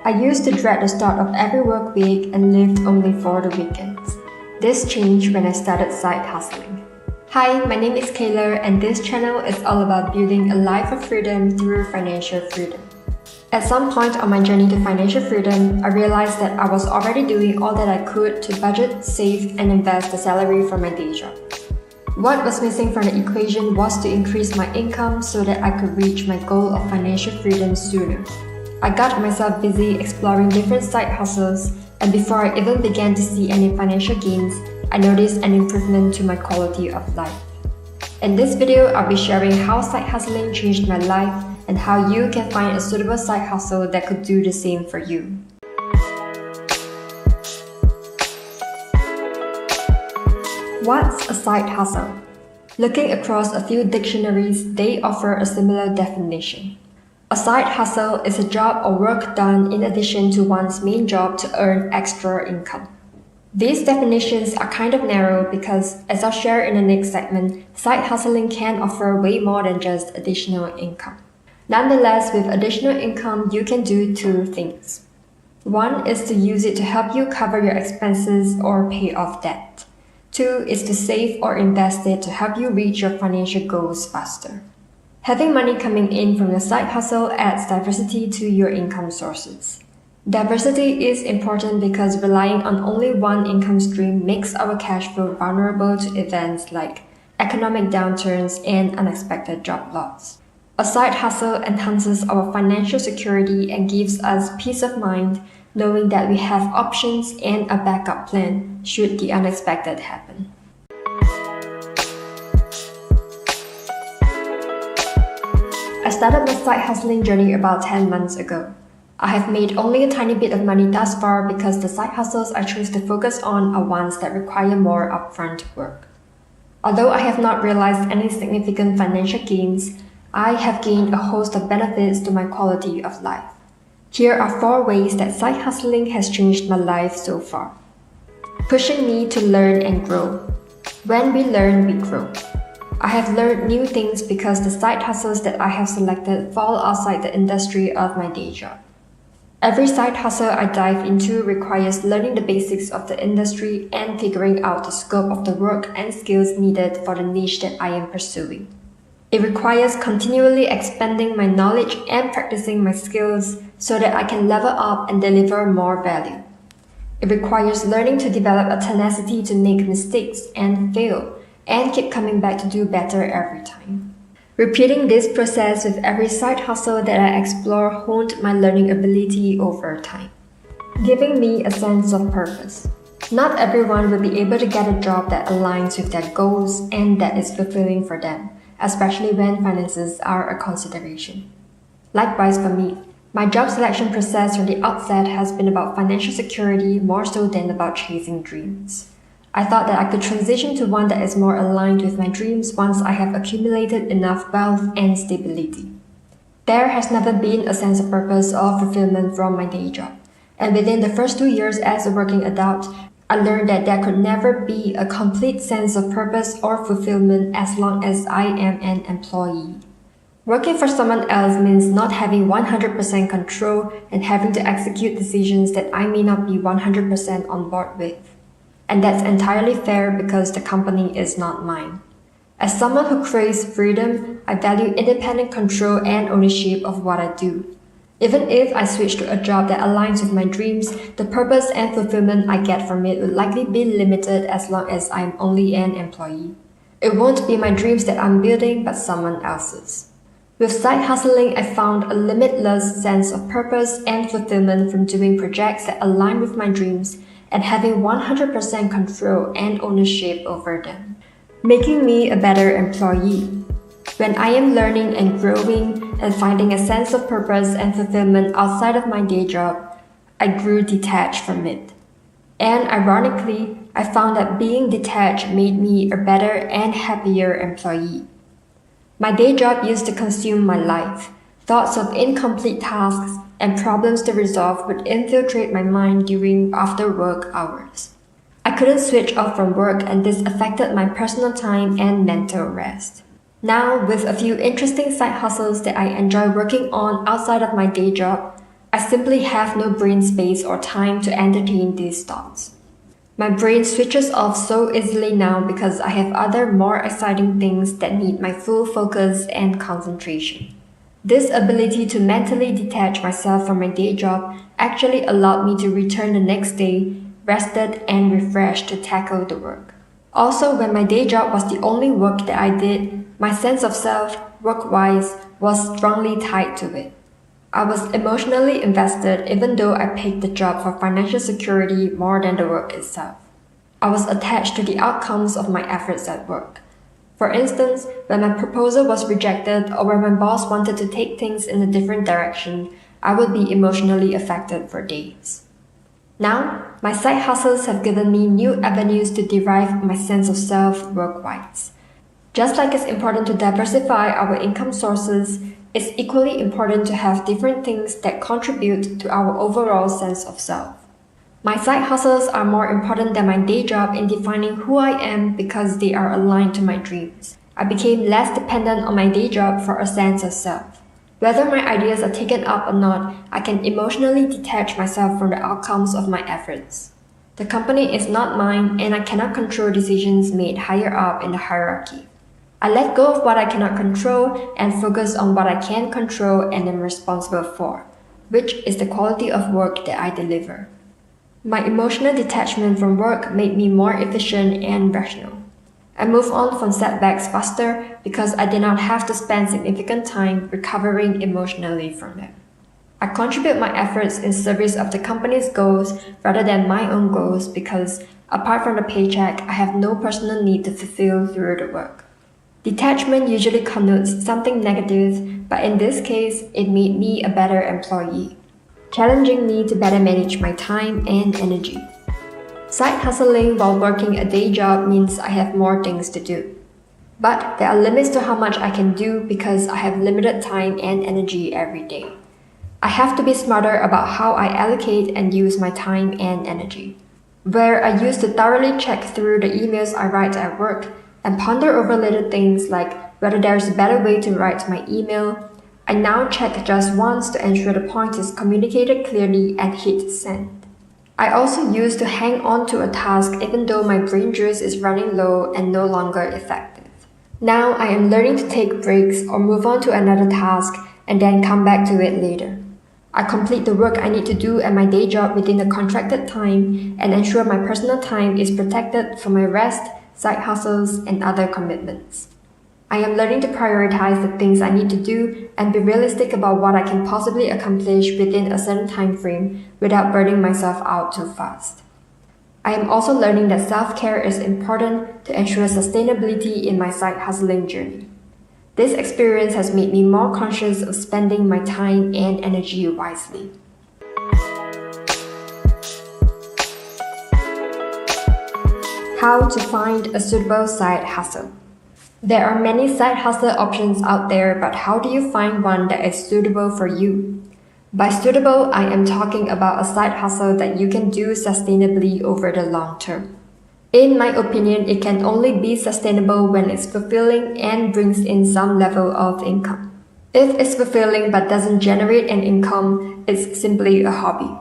I used to dread the start of every work week and lived only for the weekends. This changed when I started side hustling. Hi, my name is Kayla, and this channel is all about building a life of freedom through financial freedom. At some point on my journey to financial freedom, I realized that I was already doing all that I could to budget, save, and invest the salary from my day job. What was missing from the equation was to increase my income so that I could reach my goal of financial freedom sooner. I got myself busy exploring different side hustles, and before I even began to see any financial gains, I noticed an improvement to my quality of life. In this video, I'll be sharing how side hustling changed my life and how you can find a suitable side hustle that could do the same for you. What's a side hustle? Looking across a few dictionaries, they offer a similar definition. A side hustle is a job or work done in addition to one's main job to earn extra income. These definitions are kind of narrow because, as I'll share in the next segment, side hustling can offer way more than just additional income. Nonetheless, with additional income, you can do two things. One is to use it to help you cover your expenses or pay off debt. Two is to save or invest it to help you reach your financial goals faster. Having money coming in from your side hustle adds diversity to your income sources. Diversity is important because relying on only one income stream makes our cash flow vulnerable to events like economic downturns and unexpected job loss. A side hustle enhances our financial security and gives us peace of mind knowing that we have options and a backup plan should the unexpected happen. I started my side hustling journey about 10 months ago. I have made only a tiny bit of money thus far because the side hustles I choose to focus on are ones that require more upfront work. Although I have not realized any significant financial gains, I have gained a host of benefits to my quality of life. Here are 4 ways that side hustling has changed my life so far. Pushing me to learn and grow. When we learn, we grow. I have learned new things because the side hustles that I have selected fall outside the industry of my day job. Every side hustle I dive into requires learning the basics of the industry and figuring out the scope of the work and skills needed for the niche that I am pursuing. It requires continually expanding my knowledge and practicing my skills so that I can level up and deliver more value. It requires learning to develop a tenacity to make mistakes and fail, and keep coming back to do better every time. Repeating this process with every side hustle that I explore honed my learning ability over time, giving me a sense of purpose. Not everyone will be able to get a job that aligns with their goals and that is fulfilling for them, especially when finances are a consideration. Likewise for me, my job selection process from the outset has been about financial security more so than about chasing dreams. I thought that I could transition to one that is more aligned with my dreams once I have accumulated enough wealth and stability. There has never been a sense of purpose or fulfillment from my day job, and within the first 2 years as a working adult, I learned that there could never be a complete sense of purpose or fulfillment as long as I am an employee. Working for someone else means not having 100% control and having to execute decisions that I may not be 100% on board with. And that's entirely fair because the company is not mine. As someone who craves freedom, I value independent control and ownership of what I do. Even if I switch to a job that aligns with my dreams, the purpose and fulfillment I get from it would likely be limited as long as I'm only an employee. It won't be my dreams that I'm building, but someone else's. With side hustling, I found a limitless sense of purpose and fulfillment from doing projects that align with my dreams and having 100% control and ownership over them, making me a better employee. When I am learning and growing and finding a sense of purpose and fulfillment outside of my day job, I grew detached from it. And ironically, I found that being detached made me a better and happier employee. My day job used to consume my life. Thoughts of incomplete tasks and problems to resolve would infiltrate my mind during after-work hours. I couldn't switch off from work, and this affected my personal time and mental rest. Now, with a few interesting side hustles that I enjoy working on outside of my day job, I simply have no brain space or time to entertain these thoughts. My brain switches off so easily now because I have other more exciting things that need my full focus and concentration. This ability to mentally detach myself from my day job actually allowed me to return the next day rested and refreshed to tackle the work. Also, when my day job was the only work that I did, my sense of self, work-wise, was strongly tied to it. I was emotionally invested even though I picked the job for financial security more than the work itself. I was attached to the outcomes of my efforts at work. For instance, when my proposal was rejected or when my boss wanted to take things in a different direction, I would be emotionally affected for days. Now, my side hustles have given me new avenues to derive my sense of self work-wise. Just like it's important to diversify our income sources, it's equally important to have different things that contribute to our overall sense of self. My side hustles are more important than my day job in defining who I am because they are aligned to my dreams. I became less dependent on my day job for a sense of self. Whether my ideas are taken up or not, I can emotionally detach myself from the outcomes of my efforts. The company is not mine and I cannot control decisions made higher up in the hierarchy. I let go of what I cannot control and focus on what I can control and am responsible for, which is the quality of work that I deliver. My emotional detachment from work made me more efficient and rational. I moved on from setbacks faster because I did not have to spend significant time recovering emotionally from them. I contribute my efforts in service of the company's goals rather than my own goals because, apart from the paycheck, I have no personal need to fulfill through the work. Detachment usually connotes something negative, but in this case, it made me a better employee, challenging me to better manage my time and energy. Side hustling while working a day job means I have more things to do. But there are limits to how much I can do because I have limited time and energy every day. I have to be smarter about how I allocate and use my time and energy. Where I used to thoroughly check through the emails I write at work and ponder over little things like whether there's a better way to write my email, I now check just once to ensure the point is communicated clearly and hit send. I also used to hang on to a task even though my brain juice is running low and no longer effective. Now I am learning to take breaks or move on to another task and then come back to it later. I complete the work I need to do at my day job within the contracted time and ensure my personal time is protected for my rest, side hustles, and other commitments. I am learning to prioritize the things I need to do and be realistic about what I can possibly accomplish within a certain time frame without burning myself out too fast. I am also learning that self-care is important to ensure sustainability in my side hustling journey. This experience has made me more conscious of spending my time and energy wisely. How to find a suitable side hustle. There are many side hustle options out there, but how do you find one that is suitable for you? By suitable, I am talking about a side hustle that you can do sustainably over the long term. In my opinion, it can only be sustainable when it's fulfilling and brings in some level of income. If it's fulfilling but doesn't generate an income, it's simply a hobby.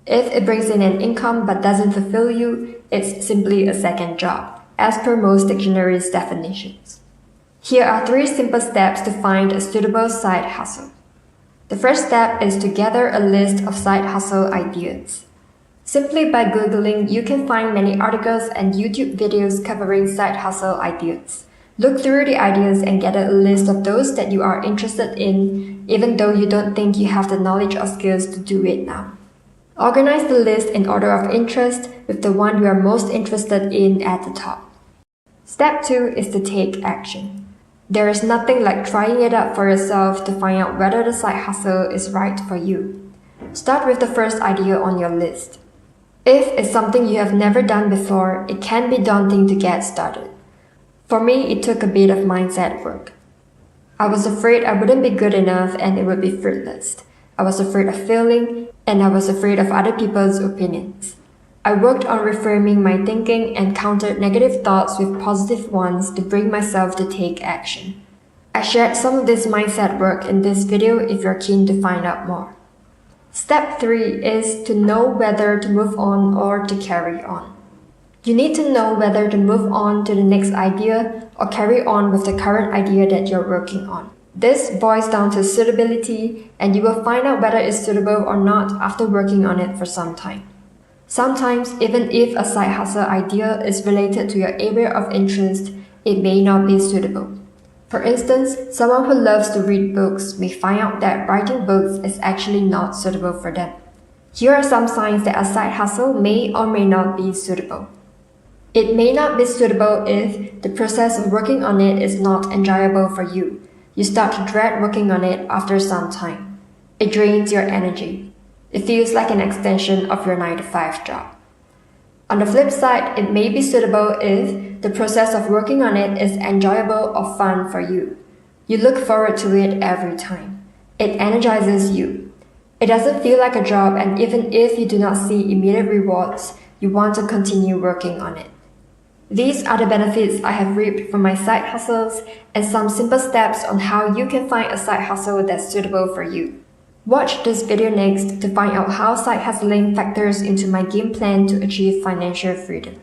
If it brings in an income but doesn't fulfill you, it's simply a second job, as per most dictionaries' definitions. Here are 3 simple steps to find a suitable side hustle. The first step is to gather a list of side hustle ideas. Simply by Googling, you can find many articles and YouTube videos covering side hustle ideas. Look through the ideas and gather a list of those that you are interested in, even though you don't think you have the knowledge or skills to do it now. Organize the list in order of interest with the one you are most interested in at the top. Step 2 is to take action. There is nothing like trying it out for yourself to find out whether the side hustle is right for you. Start with the first idea on your list. If it's something you have never done before, it can be daunting to get started. For me, it took a bit of mindset work. I was afraid I wouldn't be good enough and it would be fruitless. I was afraid of failing, and I was afraid of other people's opinions. I worked on reframing my thinking and countered negative thoughts with positive ones to bring myself to take action. I shared some of this mindset work in this video if you're keen to find out more. Step 3 is to know whether to move on or to carry on. You need to know whether to move on to the next idea or carry on with the current idea that you're working on. This boils down to suitability, and you will find out whether it's suitable or not after working on it for some time. Sometimes, even if a side hustle idea is related to your area of interest, it may not be suitable. For instance, someone who loves to read books may find out that writing books is actually not suitable for them. Here are some signs that a side hustle may or may not be suitable. It may not be suitable if the process of working on it is not enjoyable for you. You start to dread working on it after some time. It drains your energy. It feels like an extension of your 9-to-5 job. On the flip side, it may be suitable if the process of working on it is enjoyable or fun for you. You look forward to it every time. It energizes you. It doesn't feel like a job, and even if you do not see immediate rewards, you want to continue working on it. These are the benefits I have reaped from my side hustles and some simple steps on how you can find a side hustle that's suitable for you. Watch this video next to find out how side hustling factors into my game plan to achieve financial freedom.